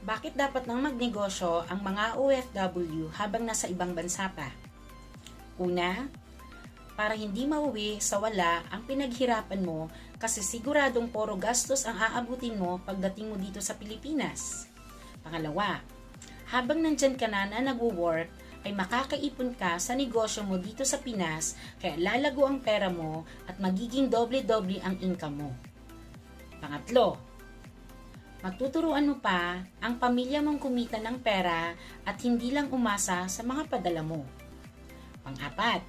Bakit dapat nang magnegosyo ang mga OFW habang nasa ibang bansa pa? Una, para hindi mauwi sa wala ang pinaghirapan mo kasi siguradong puro gastos ang aabutin mo pagdating mo dito sa Pilipinas. Pangalawa, habang nandyan ka na nagwo-work, ay makakaipon ka sa negosyo mo dito sa Pinas kaya lalago ang pera mo at magiging doble-doble ang income mo. Pangatlo, matuturuan mo pa ang pamilya mong kumita ng pera at hindi lang umasa sa mga padala mo. Pang-apat,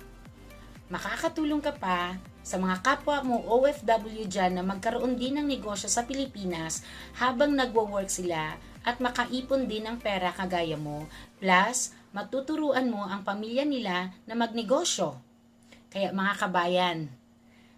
makakatulong ka pa sa mga kapwa mo OFW dyan na magkaroon din ng negosyo sa Pilipinas habang nagwo-work sila at makaipon din ng pera kagaya mo. Plus, matuturuan mo ang pamilya nila na magnegosyo. Kaya mga kabayan,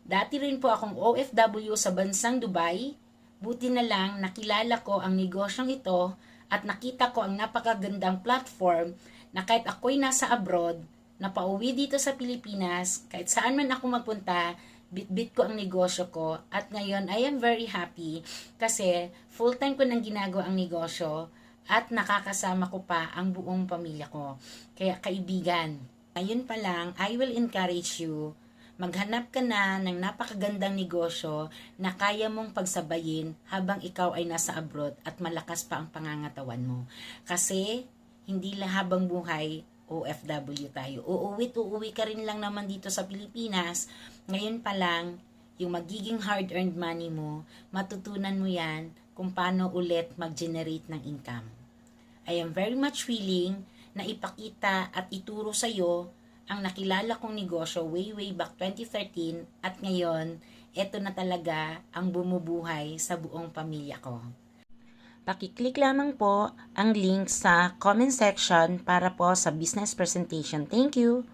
dati rin po akong OFW sa bansang Dubai. Buti na lang nakilala ko ang negosyong ito at nakita ko ang napakagandang platform na kahit ako'y nasa abroad, na pauwi dito sa Pilipinas, kahit saan man ako magpunta, bit-bit ko ang negosyo ko at ngayon I am very happy kasi full-time ko nang ginagawa ang negosyo at nakakasama ko pa ang buong pamilya ko. Kaya kaibigan, ngayon pa lang I will encourage you, maghanap ka na ng napakagandang negosyo na kaya mong pagsabayin habang ikaw ay nasa abroad at malakas pa ang pangangatawan mo. Kasi hindi lang habang buhay OFW tayo. Uuwi ka rin lang naman dito sa Pilipinas. Ngayon pa lang, yung magiging hard-earned money mo, matutunan mo yan kung paano ulit mag-generate ng income. I am very much willing na ipakita at ituro sa iyo ang nakilala kong negosyo way back 2013 at ngayon, eto na talaga ang bumubuhay sa buong pamilya ko. Paki-click lamang po ang link sa comment section para po sa business presentation. Thank you!